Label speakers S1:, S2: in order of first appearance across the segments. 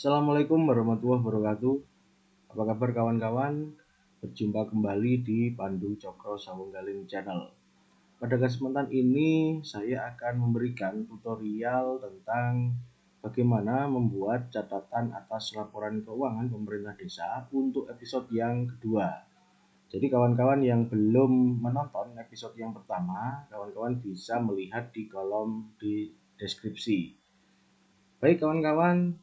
S1: Assalamualaikum warahmatullahi wabarakatuh. Apa kabar kawan-kawan? Berjumpa kembali di Pandu Cokro Sawunggaling Channel. Pada kesempatan ini saya akan memberikan tutorial tentang bagaimana membuat catatan atas laporan keuangan pemerintah desa untuk episode yang kedua. Jadi kawan-kawan yang belum menonton episode yang pertama, kawan-kawan bisa melihat di kolom di deskripsi. Baik kawan-kawan,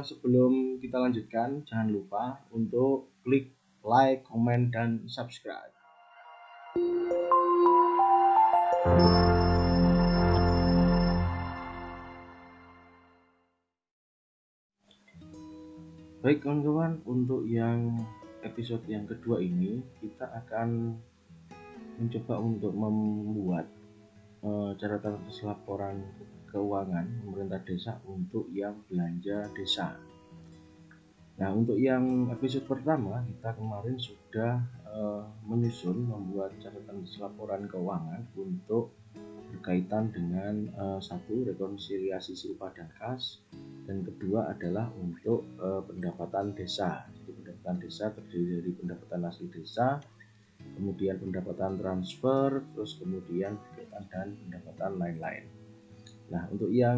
S1: sebelum kita lanjutkan, jangan lupa untuk klik like, komen, dan subscribe. Baik kawan-kawan, untuk yang episode yang kedua ini kita akan mencoba untuk membuat catatan atas laporan keuangan pemerintah desa untuk yang belanja desa. Nah, untuk yang episode pertama kita kemarin sudah menyusun membuat catatan laporan keuangan untuk berkaitan dengan satu, rekonsiliasi silpa dan kas, dan kedua adalah untuk pendapatan desa. Jadi pendapatan desa terdiri dari pendapatan asli desa, kemudian pendapatan transfer, terus kemudian kegiatan dan pendapatan lain-lain. Nah, untuk yang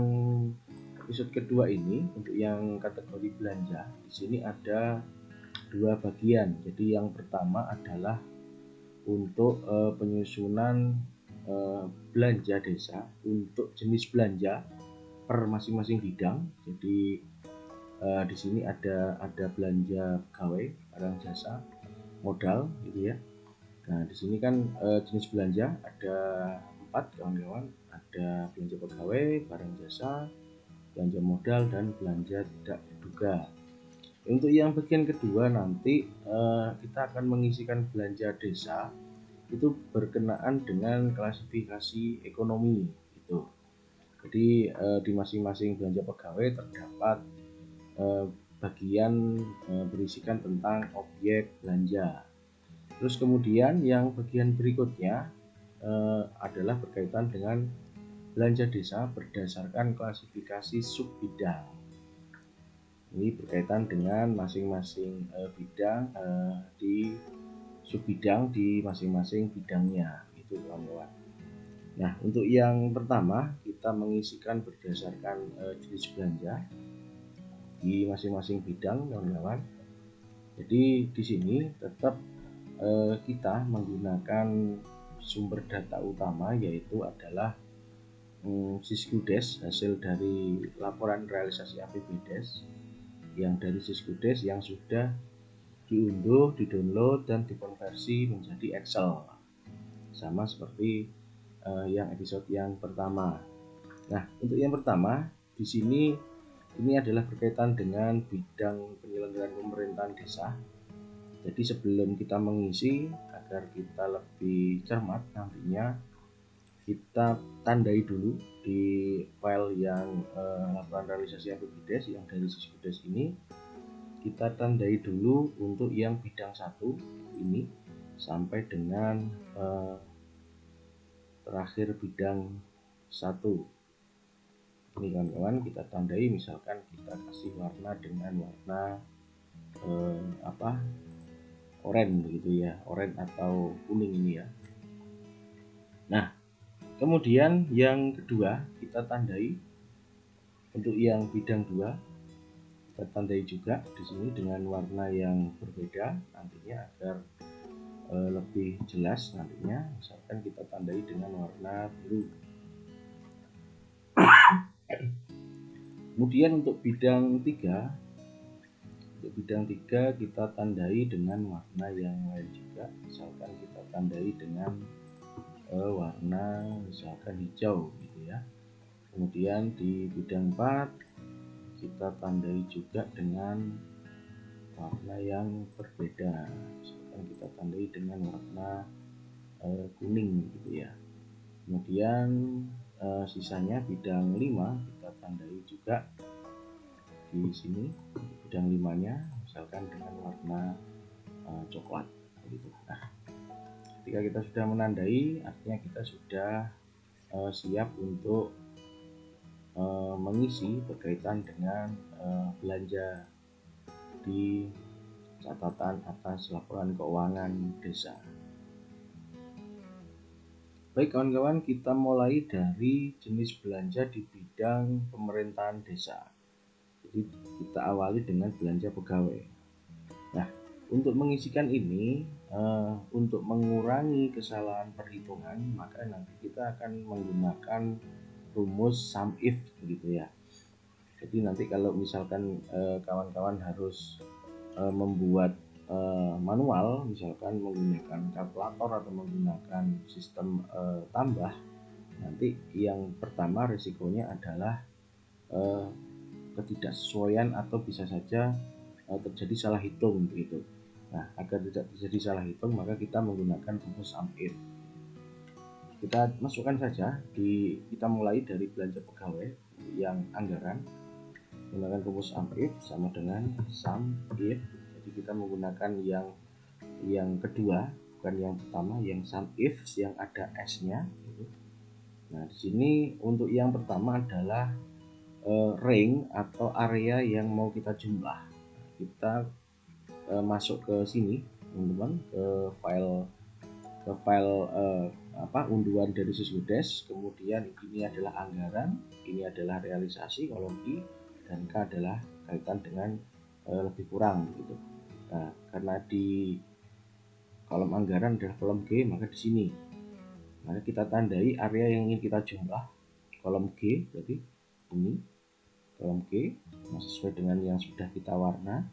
S1: episode kedua ini, untuk yang kategori belanja, di sini ada dua bagian. Jadi yang pertama adalah untuk penyusunan belanja desa untuk jenis belanja per masing-masing bidang. Jadi di sini ada belanja pegawai, barang jasa, modal, gitu ya. Nah, di sini kan jenis belanja ada 4 kawan-kawan, ada belanja pegawai, barang jasa, belanja modal, dan belanja tidak terduga. Untuk yang bagian kedua nanti kita akan mengisikan belanja desa itu berkenaan dengan klasifikasi ekonomi gitu. Jadi di masing-masing belanja pegawai terdapat bagian berisikan tentang objek belanja. Terus kemudian yang bagian berikutnya adalah berkaitan dengan belanja desa berdasarkan klasifikasi sub bidang. Ini berkaitan dengan masing-masing bidang di sub bidang di masing-masing bidangnya, itu kawan-kawan. Nah, untuk yang pertama kita mengisikan berdasarkan jenis belanja di masing-masing bidang, kawan-kawan. Jadi di sini tetap kita menggunakan sumber data utama yaitu adalah Siskudes, hasil dari laporan realisasi APBDes yang dari Siskudes yang sudah diunduh, didownload, dan dikonversi menjadi Excel, sama seperti yang episode yang pertama. Nah, untuk yang pertama di sini ini adalah berkaitan dengan bidang penyelenggaraan pemerintahan desa. Jadi sebelum kita mengisi, agar kita lebih cermat nantinya, kita tandai dulu di file yang laporan realisasi APBDes yang dari Siskudes ini. Kita tandai dulu untuk yang bidang 1 ini sampai dengan terakhir bidang 1. Ini kawan-kawan kita tandai, misalkan kita kasih warna dengan warna oranye begitu ya, oranye atau kuning ini ya. Nah, kemudian yang kedua kita tandai untuk yang bidang 2, kita tandai juga di sini dengan warna yang berbeda nantinya agar lebih jelas nantinya. Misalkan kita tandai dengan warna biru. Kemudian untuk bidang 3 kita tandai dengan warna yang lain juga. Misalkan kita tandai dengan warna misalkan hijau gitu ya. Kemudian di bidang 4 kita tandai juga dengan warna yang berbeda. Misalkan kita tandai dengan warna kuning gitu ya. Kemudian sisanya bidang 5 kita tandai juga di sini, bidang 5-nya misalkan dengan warna coklat gitu. Nah, ketika kita sudah menandai, artinya kita sudah siap untuk mengisi berkaitan dengan belanja di catatan atas laporan keuangan desa. Baik kawan-kawan, kita mulai dari jenis belanja di bidang pemerintahan desa. Jadi kita awali dengan belanja pegawai. Nah, untuk mengisikan ini, untuk mengurangi kesalahan perhitungan, maka nanti kita akan menggunakan rumus sum if begitu ya. Jadi nanti kalau misalkan kawan-kawan harus membuat manual, misalkan menggunakan kalkulator atau menggunakan sistem tambah, nanti yang pertama risikonya adalah ketidaksesuaian atau bisa saja terjadi salah hitung begitu. Nah, agar tidak terjadi salah hitung, maka kita menggunakan rumus sum if. Kita masukkan saja kita mulai dari belanja pegawai yang anggaran, menggunakan rumus sum if sama dengan sum if. Jadi kita menggunakan yang kedua, bukan yang pertama, yang sum if yang ada s-nya. Nah, di sini untuk yang pertama adalah range atau area yang mau kita jumlah. Kita masuk ke sini, teman-teman, ke file unduhan dari Siswudes. Kemudian ini adalah anggaran, ini adalah realisasi kolom I, dan K adalah kaitan dengan lebih kurang gitu. Nah, karena di kolom anggaran adalah kolom G, maka di sini maka kita tandai area yang ingin kita jumlah, kolom G, berarti ini kolom G sesuai dengan yang sudah kita warna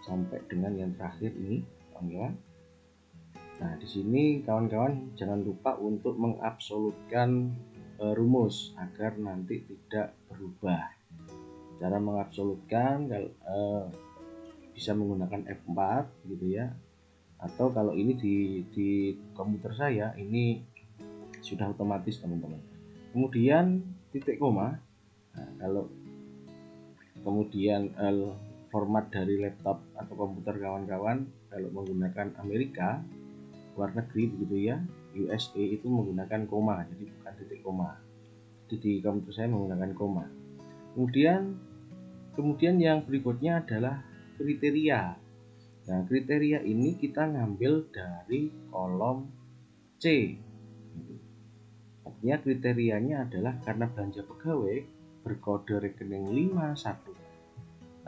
S1: sampai dengan yang terakhir ini, kawan-kawan. Nah, di sini kawan-kawan jangan lupa untuk mengabsolutkan rumus agar nanti tidak berubah. Cara mengabsolutkan bisa menggunakan F4 gitu ya. Atau kalau ini di komputer saya ini sudah otomatis, teman-teman. Kemudian titik koma. Nah, kalau kemudian format dari laptop atau komputer kawan-kawan kalau menggunakan Amerika luar negeri begitu ya, USA itu menggunakan koma, jadi bukan titik koma. Jadi di komputer saya menggunakan koma. Kemudian yang berikutnya adalah kriteria. Nah, kriteria ini kita ngambil dari kolom C. Artinya kriterianya adalah karena belanja pegawai berkode rekening 51.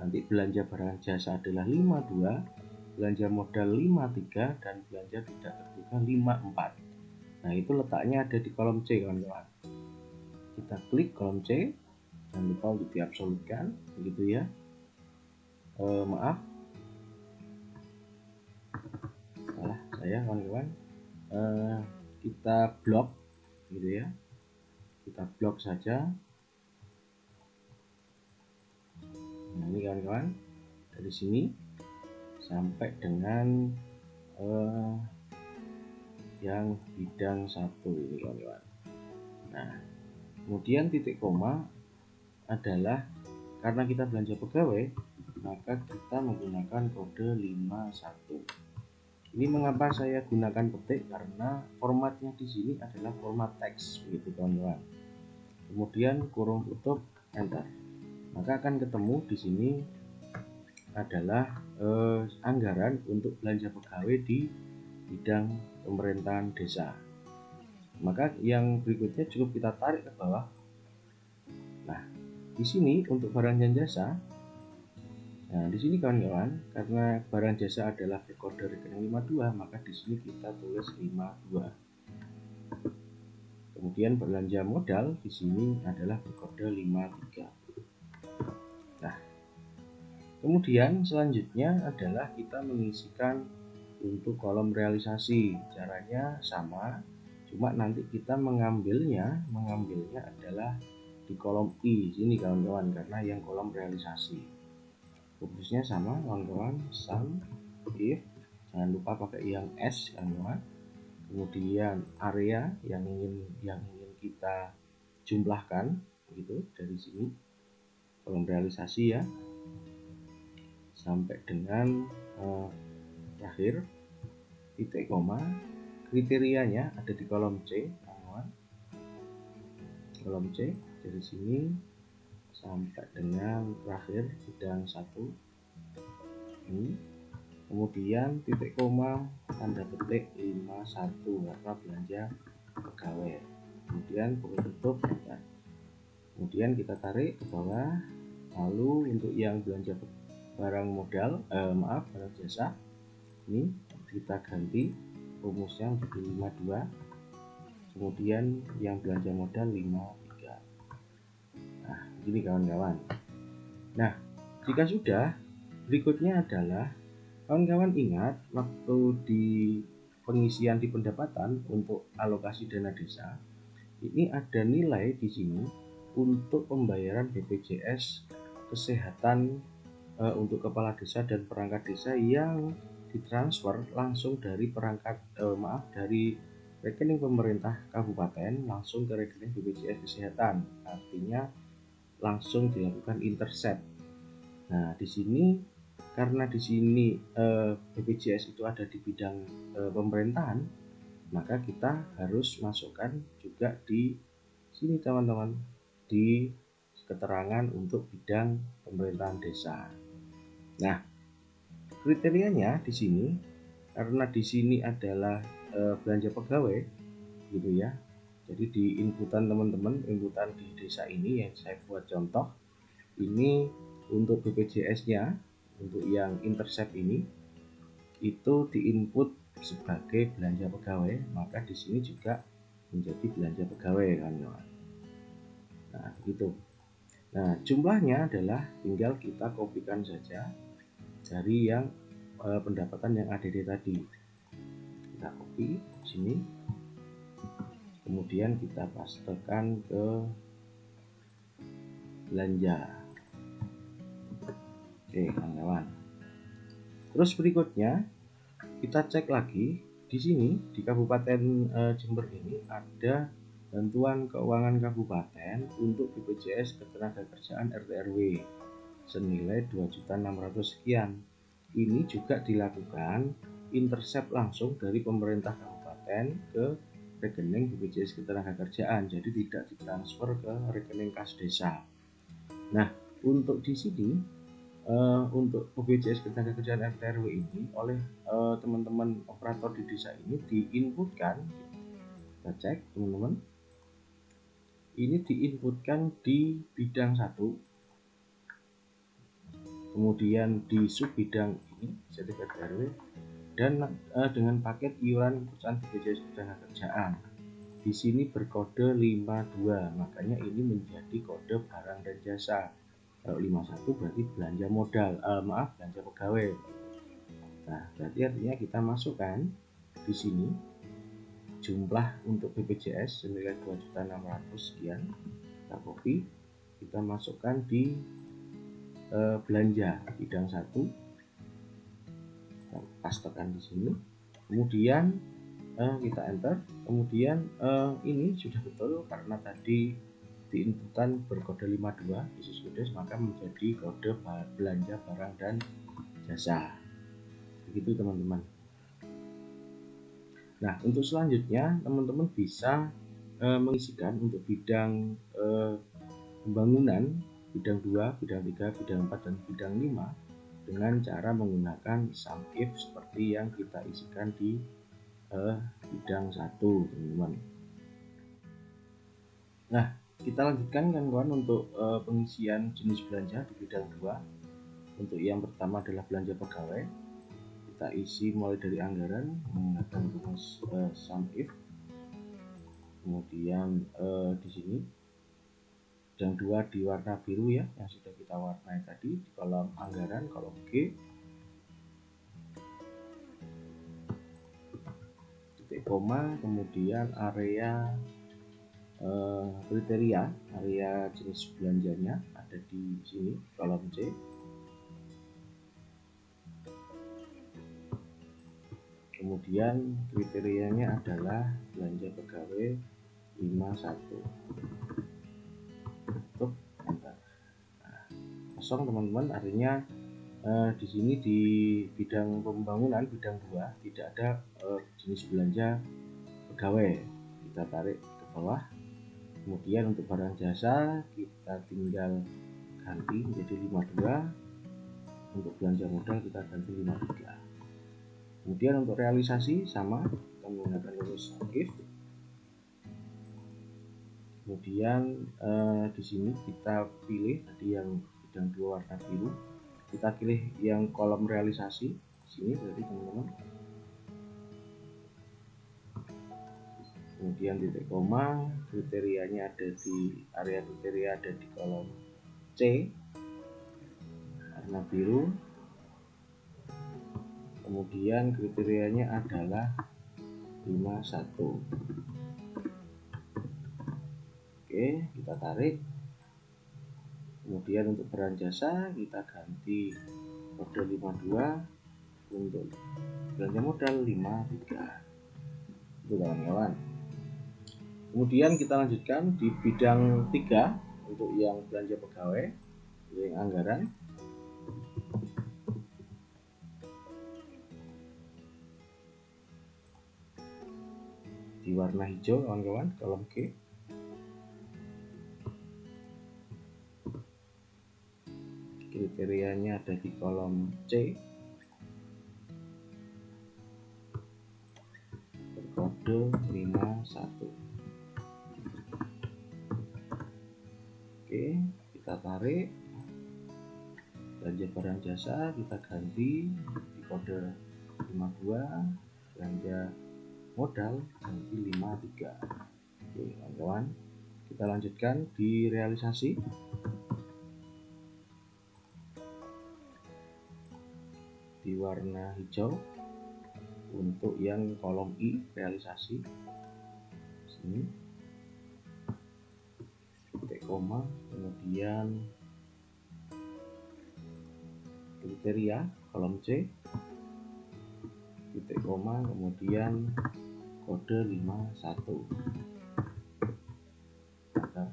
S1: Nanti belanja barang jasa adalah 52, belanja modal 53, dan belanja tidak terduga 54. Nah, itu letaknya ada di kolom C, kawan-kawan. Kita klik kolom C, jangan lupa untuk diabsolutkan, begitu ya. Maaf, salah saya, kawan-kawan. Kita blok, gitu ya. Kita blok saja. Nah, ini kawan-kawan, dari sini sampai dengan yang bidang 1 ini, kawan-kawan. Nah, kemudian titik koma adalah karena kita belanja pegawai, maka kita menggunakan kode 51. Ini mengapa saya gunakan petik, karena formatnya di sini adalah format teks begitu, kawan-kawan. Kemudian kurung tutup, enter. Maka akan ketemu di sini adalah anggaran untuk belanja pegawai di bidang pemerintahan desa. Maka yang berikutnya cukup kita tarik ke bawah. Nah, di sini untuk barang dan jasa. Nah, di sini kawan-kawan, karena barang jasa adalah berkode rekening 52, maka di sini kita tulis 52. Kemudian belanja modal di sini adalah berkode 53. Nah, kemudian selanjutnya adalah kita mengisikan untuk kolom realisasi. Caranya sama, cuma nanti kita mengambilnya adalah di kolom I sini, kawan-kawan, karena yang kolom realisasi. Rumusnya sama, kawan-kawan, sum if, jangan lupa pakai yang S, kawan-kawan. Kemudian area yang ingin kita jumlahkan gitu dari sini, kolom realisasi ya, sampai dengan terakhir titik koma. Kriterianya ada di kolom C, kawan-kawan, kolom C. dari sini sampai dengan terakhir bidang 1 ini, kemudian titik koma tanda petik 51 karena belanja pegawai, kemudian buku tutup. Kemudian kita tarik ke bawah. Lalu untuk yang belanja barang modal barang jasa, ini kita ganti rumusnya menjadi 52, kemudian yang belanja modal 53. Nah, begini kawan-kawan. Nah, jika sudah, berikutnya adalah kawan-kawan ingat waktu di pengisian di pendapatan untuk alokasi dana desa, ini ada nilai di sini untuk pembayaran BPJS kesehatan untuk kepala desa dan perangkat desa yang ditransfer langsung dari dari rekening pemerintah kabupaten langsung ke rekening BPJS kesehatan, artinya langsung dilakukan intercept. Nah, di sini karena di sini BPJS itu ada di bidang pemerintahan, maka kita harus masukkan juga di sini teman-teman, di keterangan untuk bidang pemerintahan desa. Nah, kriterianya di sini karena di sini adalah belanja pegawai gitu ya. Jadi di inputan teman-teman, inputan di desa ini yang saya buat contoh ini untuk BPJS-nya, untuk yang intercept ini itu diinput sebagai belanja pegawai, maka di sini juga menjadi belanja pegawai kan. Nah, begitu. Nah, jumlahnya adalah tinggal kita kopikan saja dari yang pendapatan yang ADD tadi. Kita copy sini, kemudian kita pastekan ke belanja. Oke, kawan-kawan. Terus berikutnya kita cek lagi di sini di Kabupaten Jember ini ada bantuan keuangan kabupaten untuk BPJS Ketenagakerjaan RT/RW senilai 2.600.000 sekian. Ini juga dilakukan intercept langsung dari pemerintah kabupaten ke rekening BPJS Ketenagakerjaan, jadi tidak ditransfer ke rekening kas desa. Nah, untuk di sini untuk BPJS Ketenagakerjaan RT/RW ini oleh teman-teman operator di desa ini diinputkan, kita cek teman-teman, ini diinputkan di bidang 1, kemudian di sub bidang ini sertifikat RW dan dengan paket iuran perusahaan BPJS Ketenagakerjaan. Di sini berkode 52, makanya ini menjadi kode barang dan jasa. Kalau 51 berarti belanja modal, belanja pegawai. Nah, berarti artinya kita masukkan di sini jumlah untuk BPJS senilai 2.600.000 sekian. Kita copy, kita masukkan di belanja bidang 1. Kita pastekan di sini. Kemudian kita enter. Kemudian ini sudah betul karena tadi di inputan berkode 52 khusus kudes, maka menjadi kode belanja barang dan jasa. Begitu teman-teman. Nah, untuk selanjutnya teman-teman bisa mengisikan untuk bidang pembangunan, bidang 2, bidang 3, bidang 4, dan bidang 5 dengan cara menggunakan sum if seperti yang kita isikan di bidang 1, teman-teman. Nah, kita lanjutkan kawan-kawan untuk pengisian jenis belanja di bidang 2. Untuk yang pertama adalah belanja pegawai. Kita isi mulai dari anggaran menggunakan rumus sum if. Kemudian di sini bidang 2 di warna biru ya, yang sudah kita warnai tadi di kolom anggaran, kolom G. Titik koma, kemudian area kriteria, area jenis belanjanya ada di sini, kolom C. Kemudian kriterianya adalah belanja pegawai 51. Tutup, enter. Nah, kosong teman-teman, artinya di sini di bidang pembangunan bidang 2 tidak ada jenis belanja pegawai. Kita tarik ke bawah. Kemudian untuk barang jasa kita tinggal ganti menjadi 52. Untuk belanja modal kita ganti 53. Kemudian untuk realisasi sama, kita menggunakan rumus if. Kemudian di sini kita pilih tadi yang bidang 2 warna biru, kita pilih yang kolom realisasi di sini berarti teman-teman. Kemudian titik koma, kriterianya ada di area kriteria ada di kolom C warna biru. Kemudian kriterianya adalah 51. Oke, kita tarik. Kemudian untuk barang jasa kita ganti kode 52, untuk belanja modal 53. Itu kawan-kawan. Kemudian kita lanjutkan di bidang 3 untuk yang belanja pegawai, yang anggaran. Di warna hijau kawan-kawan, kolom G. Kriterianya ada di kolom C berkode 51. Oke, kita tarik. Belanja barang jasa kita ganti di kode 52, belanja modal ganti 53. Oke kawan-kawan, kita lanjutkan di realisasi. Di warna hijau untuk yang kolom I realisasi sini, titik koma, kemudian kriteria kolom C, titik koma, kemudian kode 51. Kita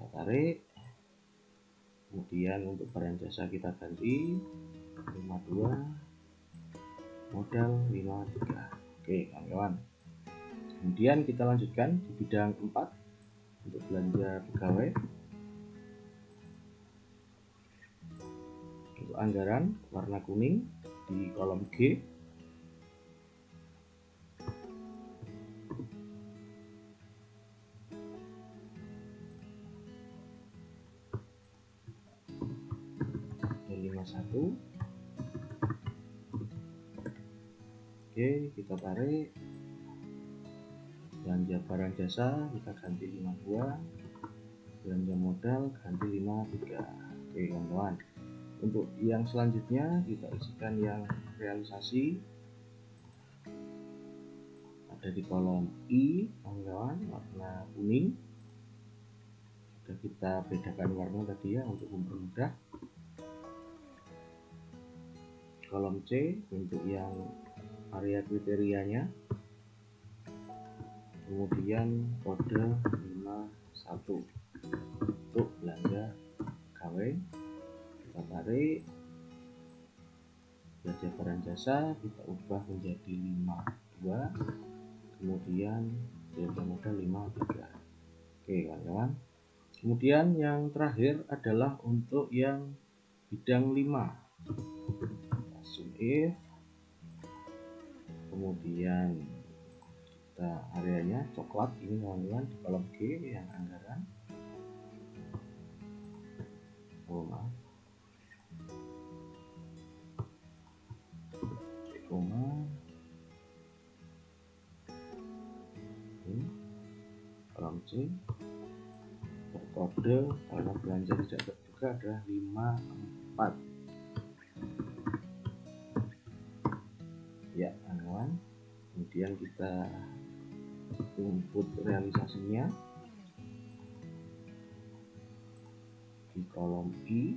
S1: tarik. Kemudian untuk barang jasa kita ganti 52, modal 53. Oke kawan-kawan, kemudian kita lanjutkan di bidang 4 untuk belanja pegawai. Untuk anggaran warna kuning di kolom G. Ada 51. Oke, kita tarik. Belanja barang jasa kita ganti 52, belanja modal ganti 53. Oke kawan-kawan, untuk yang selanjutnya kita isikan yang realisasi ada di kolom I kawan-kawan, warna kuning. Sudah kita bedakan warna tadi ya untuk mempermudah. Kolom C untuk yang area kriterianya, kemudian kode 51 untuk belanja pegawai. Kita tarik. Belanja barang jasa kita ubah menjadi 52, kemudian belanja modal 53. Oke kawan-kawan, kemudian yang terakhir adalah untuk yang bidang 5. Zoom if, kemudian kita areanya coklat ini kawan-kawan di kolom G yang anggaran. Oh maaf, koma ini kolom C berkode karena belanja tidak terduga adalah 54. Ya kawan-kawan, kemudian kita input realisasinya di kolom I,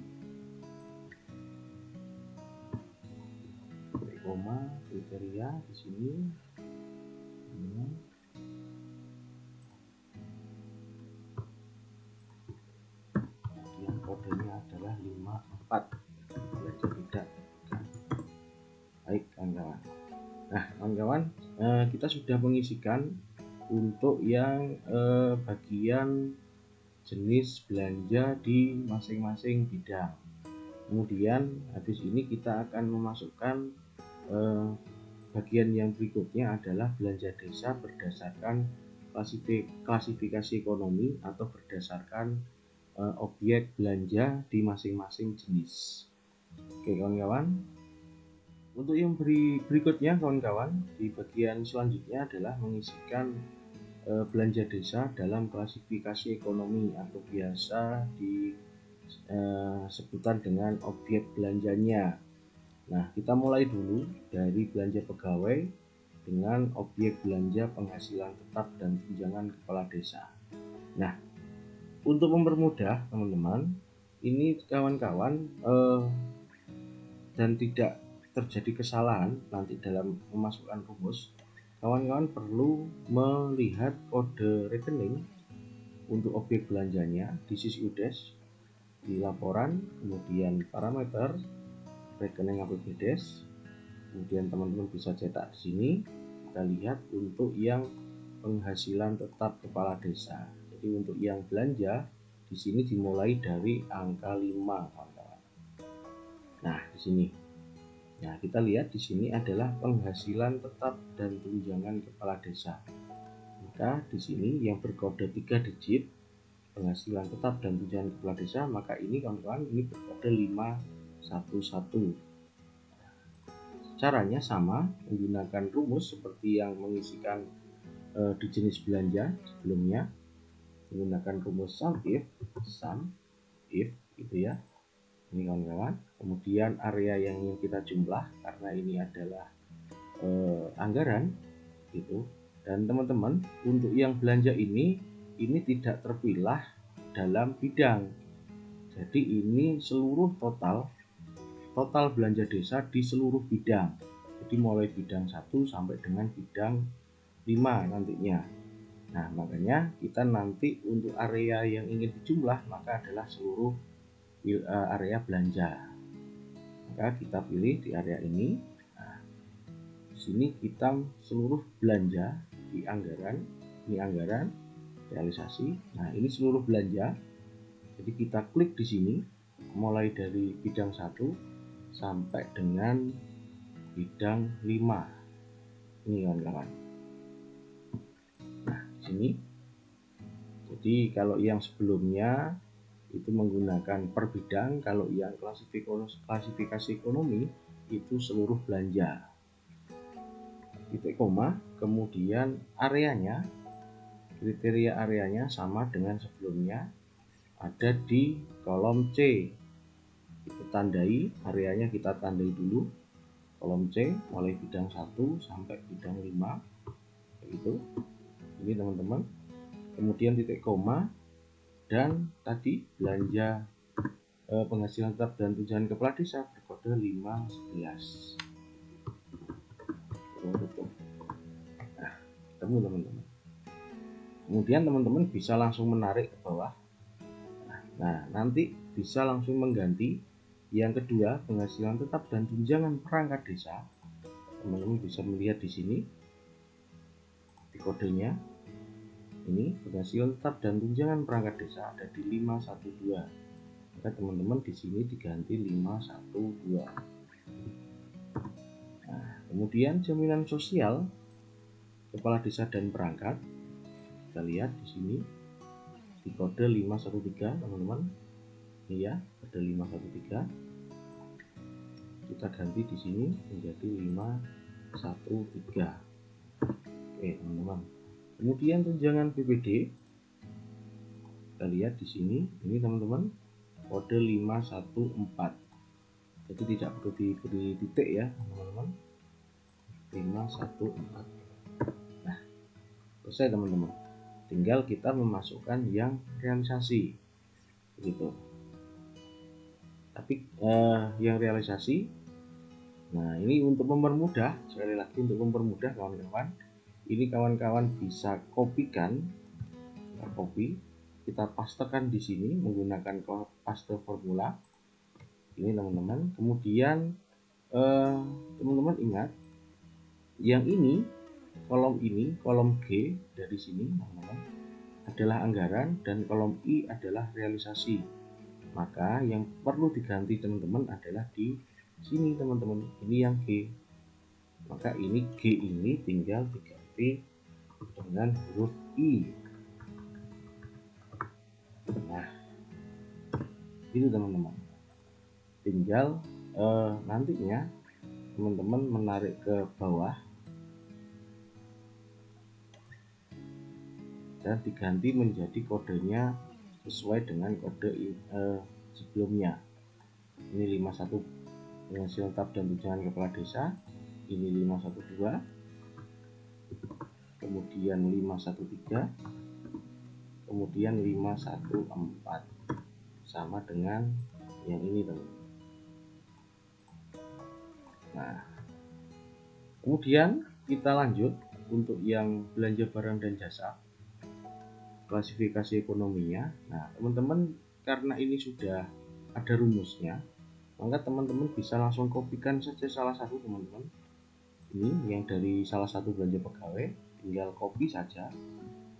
S1: koma, kriteria di sini. Yang kodenya adalah 54. Belanja tidak. Baik kawan-kawan. Nah kawan-kawan, kita sudah mengisikan untuk yang bagian jenis belanja di masing-masing bidang. Kemudian habis ini kita akan memasukkan bagian yang berikutnya adalah belanja desa berdasarkan klasifikasi ekonomi atau berdasarkan objek belanja di masing-masing jenis. Oke kawan-kawan, untuk yang berikutnya kawan-kawan, di bagian selanjutnya adalah mengisikan belanja desa dalam klasifikasi ekonomi atau biasa sebutan dengan objek belanjanya. Nah, kita mulai dulu dari belanja pegawai dengan objek belanja penghasilan tetap dan tunjangan kepala desa. Nah, untuk mempermudah teman-teman, ini kawan-kawan dan tidak terjadi kesalahan nanti dalam memasukkan rumus, kawan-kawan perlu melihat kode rekening untuk objek belanjanya di sisi UDES, di laporan, kemudian parameter rekening APBDes, kemudian teman-teman bisa cetak di sini. Kita lihat untuk yang penghasilan tetap kepala desa. Jadi untuk yang belanja di sini dimulai dari angka 5, kawan-kawan. Nah, di sini. Nah, kita lihat di sini adalah penghasilan tetap dan tunjangan kepala desa. Maka di sini yang berkode 3 digit penghasilan tetap dan tunjangan kepala desa, maka ini kawan-kawan ini berkode 511. Caranya sama, menggunakan rumus seperti yang mengisikan di jenis belanja sebelumnya, menggunakan rumus sum if gitu ya. Ini kawan-kawan, kemudian area yang ingin kita jumlah karena ini adalah anggaran gitu. Dan teman-teman, untuk yang belanja ini tidak terpilah dalam bidang. Jadi ini seluruh total belanja desa di seluruh bidang. Jadi mulai bidang 1 sampai dengan bidang 5 nantinya. Nah, makanya kita nanti untuk area yang ingin dijumlah maka adalah seluruh area belanja. Maka kita pilih di area ini. Nah, di sini kita seluruh belanja di anggaran, ini anggaran realisasi. Nah, ini seluruh belanja. Jadi kita klik di sini mulai dari bidang 1 sampai dengan bidang 5. Ini kawan-kawan. Nah, di sini. Jadi kalau yang sebelumnya itu menggunakan per bidang, kalau yang klasifikasi ekonomi itu seluruh belanja. Titik koma, kemudian areanya, kriteria areanya sama dengan sebelumnya, ada di kolom C. Kita tandai areanya, kita tandai dulu kolom C mulai bidang 1 sampai bidang 5 begitu. Ini teman-teman. Kemudian titik koma dan tadi belanja penghasilan tetap dan tunjangan kepala desa berkode 511. Nah, ketemu teman-teman. Kemudian teman-teman bisa langsung menarik ke bawah. Nah, nanti bisa langsung mengganti yang kedua, penghasilan tetap dan tunjangan perangkat desa. Teman-teman bisa melihat di sini di kodenya. Ini penghasilan tetap dan tunjangan perangkat desa ada di 512. Maka teman-teman di sini diganti 512. Nah, kemudian jaminan sosial kepala desa dan perangkat. Kita lihat di sini di kode 513, teman-teman. Ini ya, kode 513. Kita ganti di sini menjadi 513. Oke, teman-teman. Kemudian tunjangan PPD, kita lihat di sini, ini teman-teman kode 514. Jadi tidak perlu diberi titik ya, teman-teman. 514. Nah, selesai teman-teman. Tinggal kita memasukkan yang realisasi, begitu. Tapi yang realisasi, nah ini untuk mempermudah, sekali lagi untuk mempermudah kawan-kawan. Ini kawan-kawan bisa kopikan, kita pastekan di sini menggunakan paste formula. Ini teman-teman. Kemudian teman-teman ingat, yang ini kolom ini, kolom G dari sini teman-teman adalah anggaran dan kolom I adalah realisasi. Maka yang perlu diganti teman-teman adalah di sini teman-teman, ini yang G. Maka ini G ini tinggal diganti dengan huruf I. Nah, itu teman-teman. Tinggal nantinya teman-teman menarik ke bawah dan diganti menjadi kodenya sesuai dengan kode sebelumnya. Ini 51 Siltap dan tunjangan kepala desa, ini 512, kemudian 513, kemudian 514, sama dengan yang ini teman-teman. Nah, kemudian kita lanjut untuk yang belanja barang dan jasa, klasifikasi ekonominya. Nah teman-teman, karena ini sudah ada rumusnya, maka teman-teman bisa langsung kopikan saja salah satu teman-teman. Ini yang dari salah satu belanja pegawai, tinggal copy saja.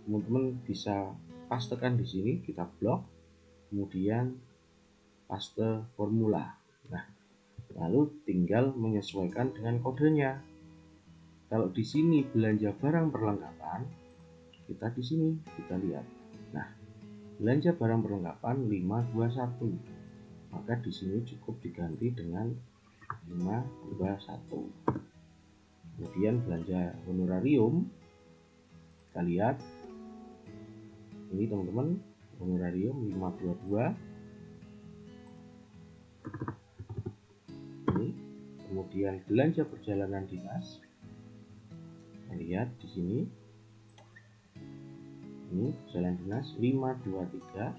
S1: Teman-teman bisa pastekan di sini, kita blok, kemudian paste formula. Nah, lalu tinggal menyesuaikan dengan kodenya. Kalau di sini belanja barang perlengkapan, kita di sini kita lihat. Nah, belanja barang perlengkapan 521. Maka di sini cukup diganti dengan 521. Kemudian belanja honorarium, kita lihat ini teman-teman, honorarium 522 ini. Kemudian belanja perjalanan dinas, kita lihat di sini ini perjalanan dinas 523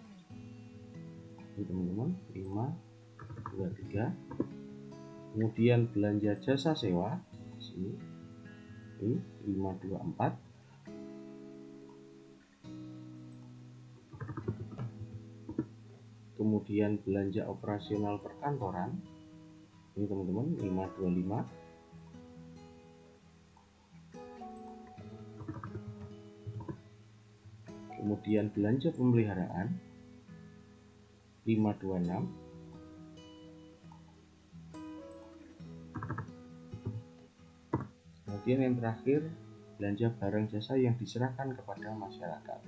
S1: ini teman-teman, 523. Kemudian belanja jasa sewa di sini ini 524. Kemudian belanja operasional perkantoran ini teman-teman 525. Kemudian belanja pemeliharaan 526. Kemudian yang terakhir belanja barang jasa yang diserahkan kepada masyarakat,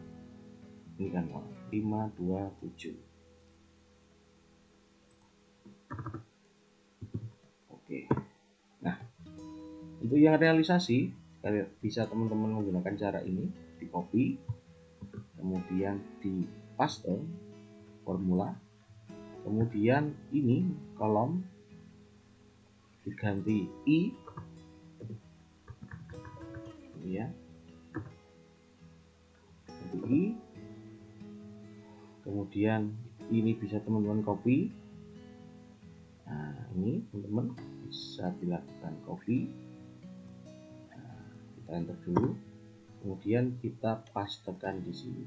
S1: ini kan 527. Oke. Nah, untuk yang realisasi bisa teman-teman menggunakan cara ini, di copy, kemudian di paste formula, kemudian ini kolom diganti I, ya, I. Kemudian ini bisa teman-teman copy. Nah, ini teman-teman bisa dilakukan copy. Nah, kita enter dulu, kemudian kita pastekan di sini.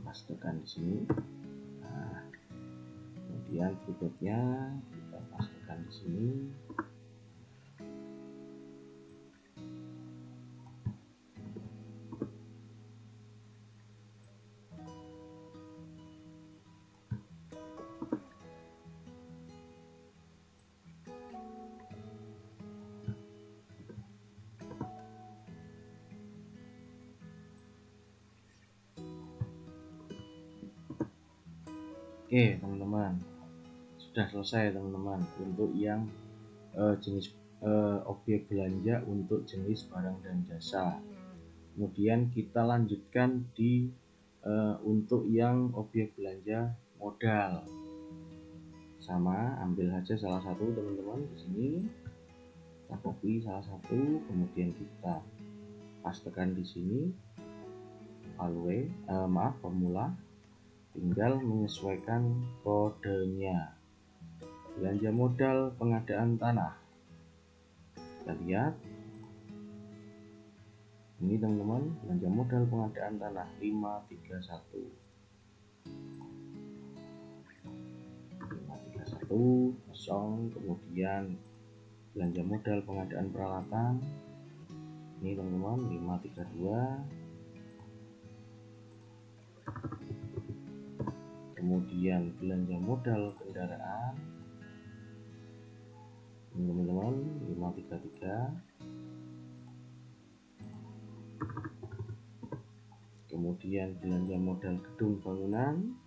S1: Pastekan di sini. Nah, kemudian berikutnya kita pastekan di sini. Oke teman-teman, sudah selesai teman-teman untuk yang jenis objek belanja untuk jenis barang dan jasa. Kemudian kita lanjutkan di untuk yang objek belanja modal. Sama, ambil saja salah satu teman-teman di sini, kita copy salah satu, kemudian kita pastekan di sini formula. Tinggal menyesuaikan kodenya. Belanja modal pengadaan tanah, kita lihat ini teman-teman, belanja modal pengadaan tanah 531. kosong. Kemudian belanja modal pengadaan peralatan ini teman-teman 532. Kemudian belanja modal kendaraan ini teman-teman 533. Kemudian belanja modal gedung bangunan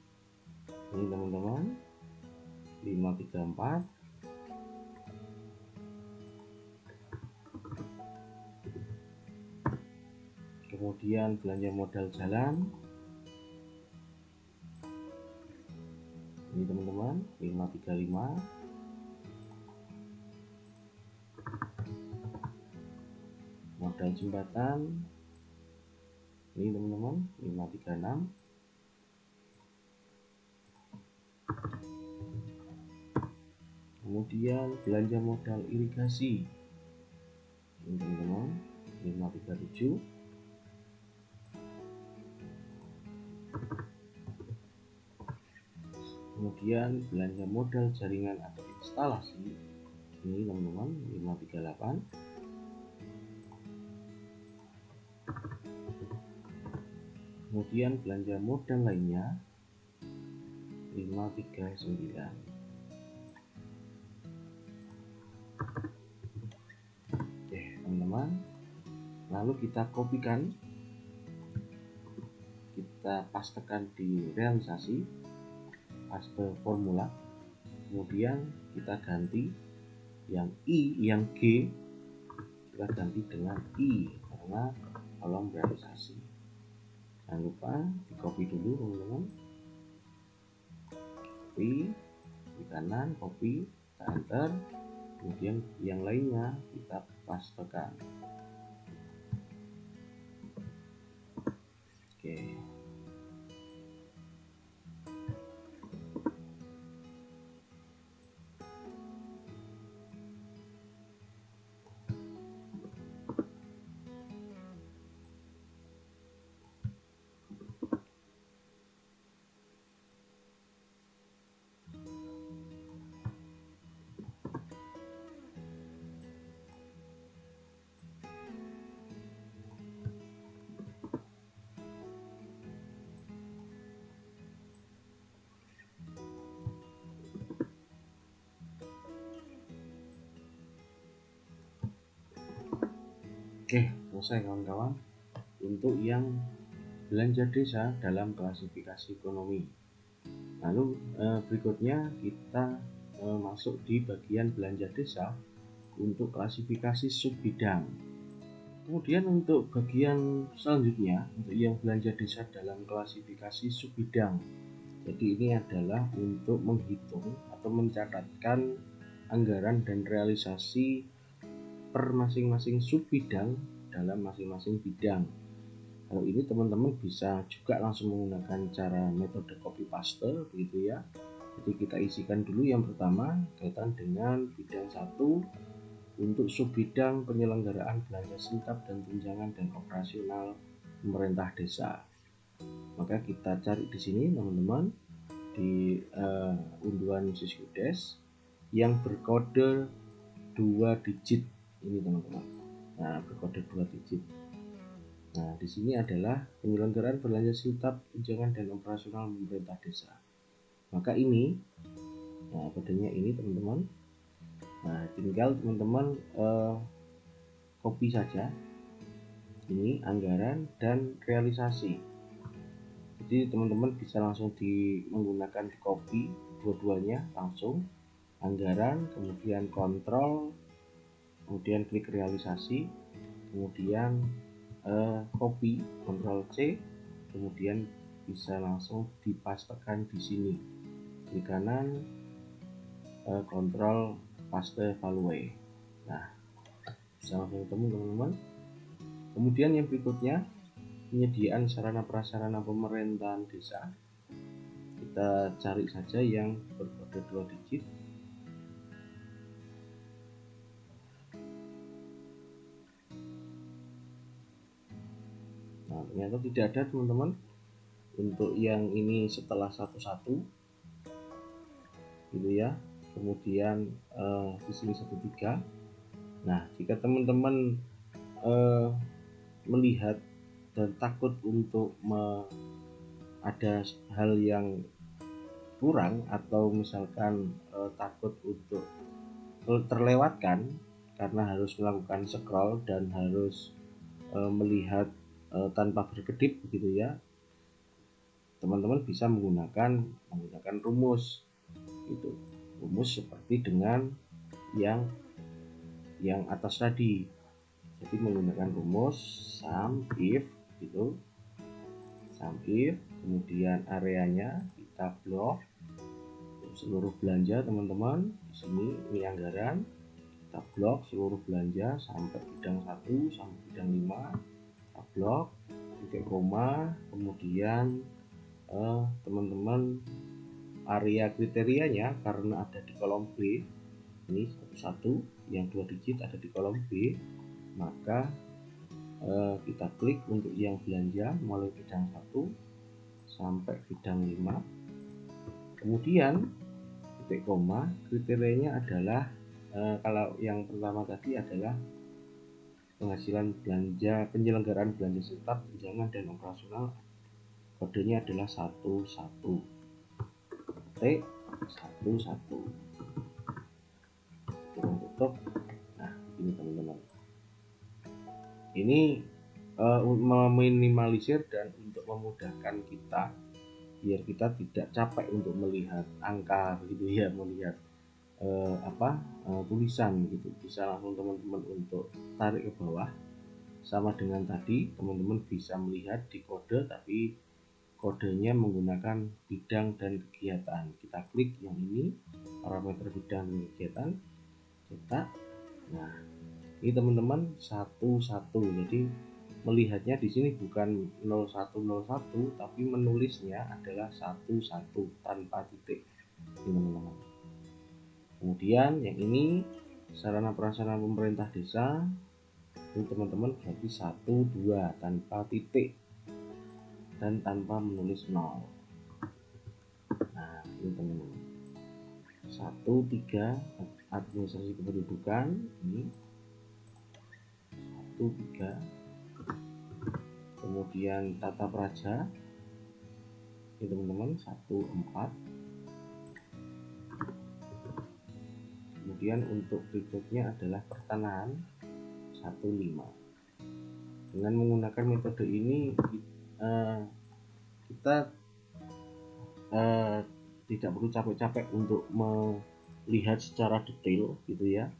S1: ini teman-teman 534. Kemudian belanja modal jalan ini teman-teman 535. Modal jembatan ini teman-teman 536. Kemudian belanja modal irigasi ini teman-teman 537. Kemudian belanja modal jaringan atau instalasi ini teman-teman 538. Kemudian belanja modal lainnya 539. Oke teman-teman, lalu kita kopikan, kita pastekan di realisasi, paste formula, kemudian kita ganti yang I, yang G kita ganti dengan I karena kolom realisasi. Jangan lupa di copy dulu teman-teman, copy di kanan, copy, kita enter, kemudian yang lainnya kita pastekan. Oke. Oke, selesai kawan-kawan untuk yang belanja desa dalam klasifikasi ekonomi. Lalu berikutnya kita masuk di bagian belanja desa untuk klasifikasi sub bidang. Kemudian untuk bagian selanjutnya untuk yang belanja desa dalam klasifikasi sub bidang. Jadi ini adalah untuk menghitung atau mencatatkan anggaran dan realisasi per masing-masing sub bidang dalam masing-masing bidang. Kalau ini teman-teman bisa juga langsung menggunakan cara metode copy paste begitu ya. Jadi kita isikan dulu yang pertama kaitan dengan bidang 1 untuk sub bidang penyelenggaraan belanja serentak dan tunjangan dan operasional pemerintah desa. Maka kita cari di sini teman-teman di unduhan Syskudes yang berkode 2 digit ini teman-teman. Nah, berkode 2 digit. Nah, di sini adalah penyelenggaraan belanja serentak, tunjangan dan operasional pemerintah desa. Maka ini, nah kodenya ini teman-teman. Nah, tinggal teman-teman copy saja. Ini anggaran dan realisasi. Jadi teman-teman bisa langsung menggunakan di copy dua-duanya langsung. Anggaran, kemudian kontrol, kemudian klik realisasi, kemudian copy Ctrl C, kemudian bisa langsung dipastekan di sini di kanan, Ctrl paste value. Nah, bisa langsung ketemu teman-teman. Kemudian yang berikutnya penyediaan sarana prasarana pemerintahan desa. Kita cari saja yang berkode 2 digit. Nah, ternyata tidak ada teman-teman untuk yang ini setelah 11 gitu ya. kemudian di sini 13. Nah, jika teman-teman melihat dan takut untuk ada hal yang kurang, atau misalkan takut untuk terlewatkan karena harus melakukan scroll dan harus melihat tanpa berkedip begitu ya, teman-teman bisa menggunakan rumus gitu. Rumus seperti dengan yang atas tadi. Jadi menggunakan rumus sum if gitu. Sum if, kemudian areanya kita blok seluruh belanja teman-teman. Di sini ini anggaran, kita blok seluruh belanja sampai bidang 1 sampai bidang 5, kita blok titik koma, kemudian teman-teman area kriterianya karena ada di kolom B, ini satu yang 2 digit ada di kolom B, maka kita klik untuk yang belanja mulai bidang 1 sampai bidang 5, kemudian titik koma, kriterianya adalah kalau yang pertama tadi adalah penghasilan belanja penyelenggaraan belanja tetap, tunjangan dan operasional, kodenya adalah 11 T11. Kita tutup. Nah, ini teman-teman, ini meminimalisir dan untuk memudahkan kita biar kita tidak capek untuk melihat angka gitu ya, melihat tulisan gitu. Bisa langsung teman-teman untuk tarik ke bawah, sama dengan tadi teman-teman bisa melihat di kode, tapi kodenya menggunakan bidang dan kegiatan. Kita klik yang ini, parameter bidang dan kegiatan, cetak. Nah, ini teman-teman satu-satu. Jadi melihatnya di sini bukan 0101 tapi menulisnya adalah 11 tanpa titik, teman-teman. Kemudian yang ini sarana prasarana pemerintah desa, ini teman-teman berarti 12 tanpa titik dan tanpa menulis 0. Nah, ini teman-teman 13 administrasi kependudukan, ini 13. Kemudian tata praja, ini teman-teman 14. Kemudian untuk berikutnya adalah pertanahan 15. Dengan menggunakan metode ini kita tidak perlu capek-capek untuk melihat secara detail gitu ya,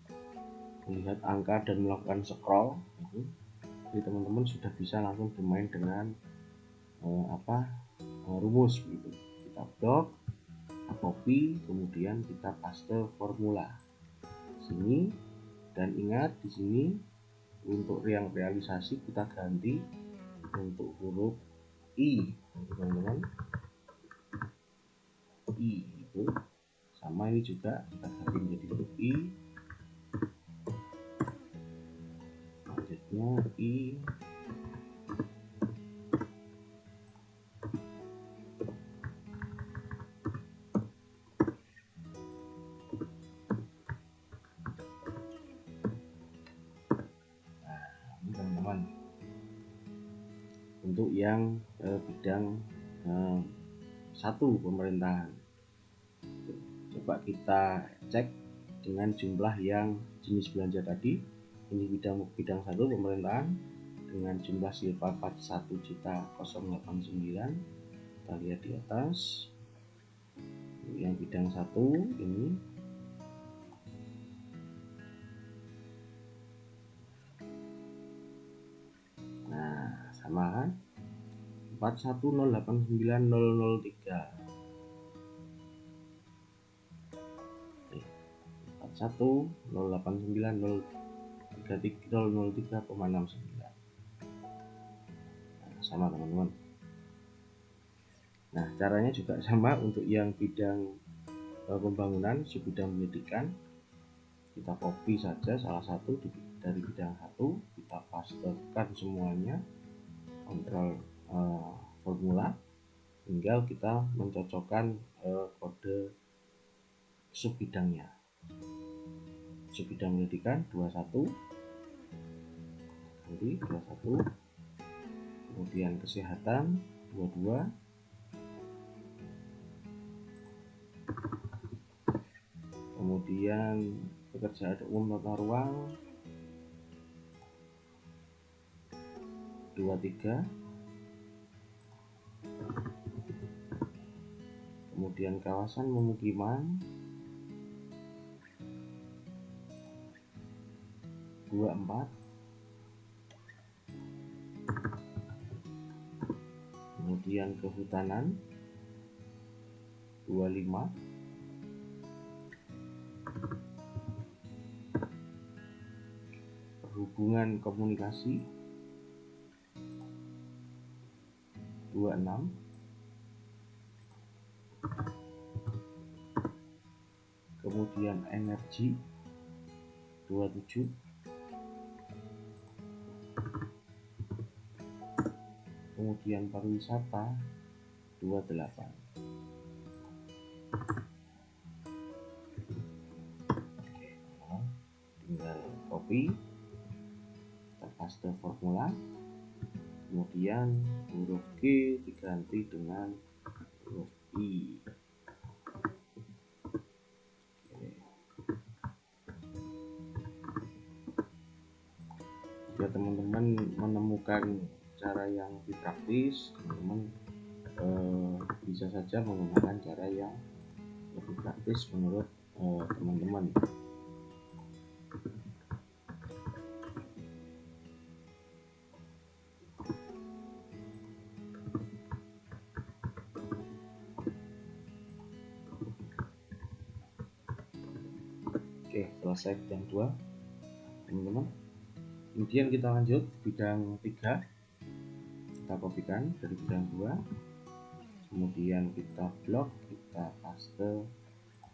S1: melihat angka dan melakukan scroll gitu. Jadi teman-teman sudah bisa langsung bermain dengan rumus gitu. Kita blok, kita copy, kemudian kita paste formula sini, dan ingat di sini untuk yang realisasi kita ganti untuk huruf I, teman-teman. I itu sama, ini juga kita ganti menjadi huruf I, selanjutnya I. Teman-teman untuk yang bidang 1 pemerintahan, coba kita cek dengan jumlah yang jenis belanja tadi. Ini bidang 1 pemerintahan dengan jumlah silpa 41.089, kita lihat di atas. Yang bidang 1 ini sama kan, 41089003, 41089003,69. Sama teman-teman. Nah, caranya juga sama untuk yang bidang pembangunan, subbidang pendidikan. Kita copy saja salah satu dari bidang 1, kita pastekan semuanya, kontrol formula, tinggal kita mencocokkan kode subbidangnya. Subbidang pendidikan 21, ganti 21, kemudian kesehatan 22, kemudian pekerjaan umum tata ruang 23, kemudian kawasan pemukiman 24, kemudian kehutanan 25, perhubungan komunikasi 26, kemudian energi 27, kemudian pariwisata 28. Oke, nah, tinggal copy, kita paste formula, kemudian huruf G diganti dengan huruf I. Oke. Jika teman-teman menemukan cara yang lebih praktis, teman-teman bisa saja menggunakan cara yang lebih praktis menurut teman-teman. Oke, selesai bidang 2 teman-teman. Kemudian kita lanjut bidang 3, kita kopikan dari bidang 2, kemudian kita blok, kita paste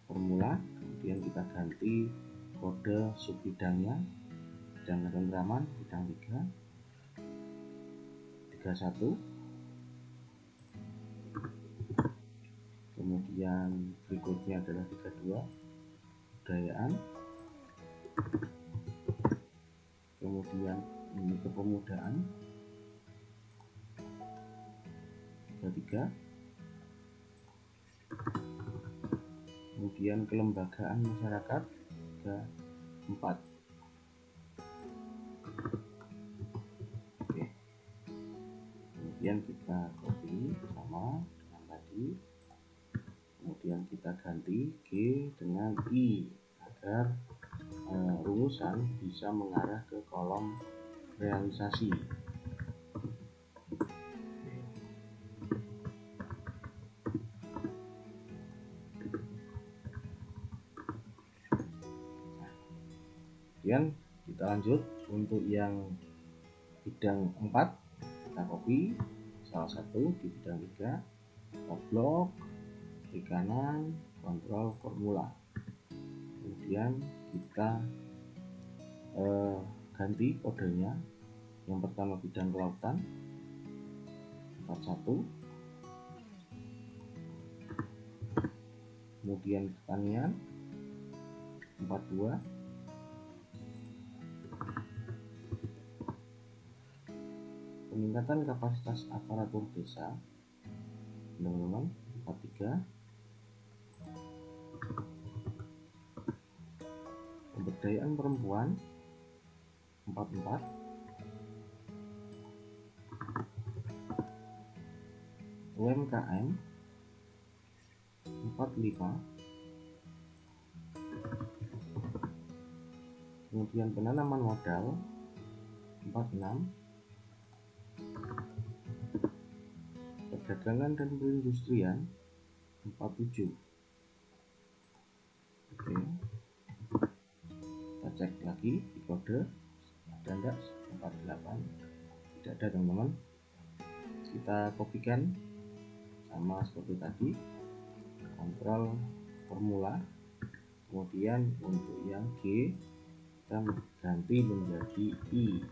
S1: formula, kemudian kita ganti kode subbidangnya, bidang ketenteraman bidang 3, 31, kemudian berikutnya adalah 32, kebudayaan, kemudian ini kepemudaan 33, kemudian kelembagaan masyarakat 34. Oke, kemudian kita copy sama dengan tadi, kemudian kita ganti G dengan I agar rumusan bisa mengarah ke kolom realisasi. Kemudian kita lanjut untuk yang bidang 4, kita copy salah satu di bidang 3, kita blok, klik kanan, kontrol formula, kemudian kita ganti kodenya. Yang pertama bidang kelautan 41, kemudian pertanian 42, peningkatan kapasitas aparatur desa teman-teman 43, pemberdayaan perempuan 44, UMKM 45, kemudian penanaman modal 46, perdagangan dan perindustrian 47. Oke, kita cek lagi di kode ada enggak 48, tidak ada teman-teman. Kita kopikan sama seperti tadi, kontrol formula, kemudian untuk yang G kita ganti menjadi I.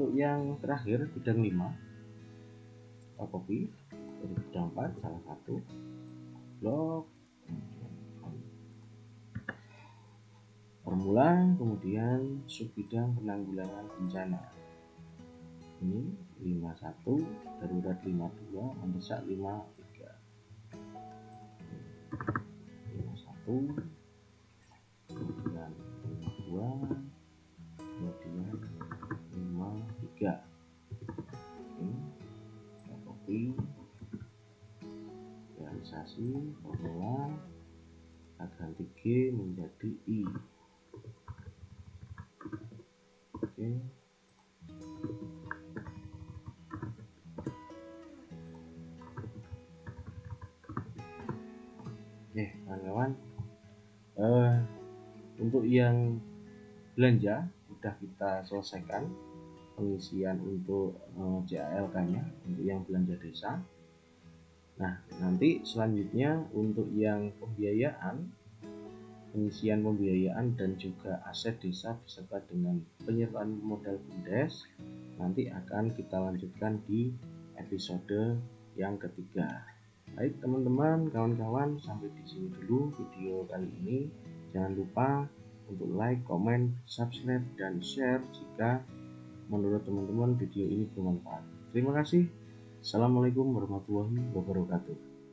S1: untuk yang terakhir bidang 5 kopi, dari bidang 4 salah satu blok, formula, kemudian subbidang penanggulangan bencana. Ini 51, darurat 52, mendesak 53. 51, kemudian 52, kemudian 53. Kopi, realisasi, formula, kita ganti G menjadi I. Oke. Oke, kawan-kawan, untuk yang belanja sudah kita selesaikan pengisian untuk CALK-nya untuk yang belanja desa. Nah, nanti selanjutnya untuk yang pengisian pembiayaan dan juga aset desa beserta dengan penyertaan modal BUMDes nanti akan kita lanjutkan di episode yang ketiga. Baik teman-teman, kawan-kawan, sampai di sini dulu video kali ini. Jangan lupa untuk like, comment, subscribe, dan share jika menurut teman-teman video ini bermanfaat. Terima kasih. Assalamualaikum warahmatullahi wabarakatuh.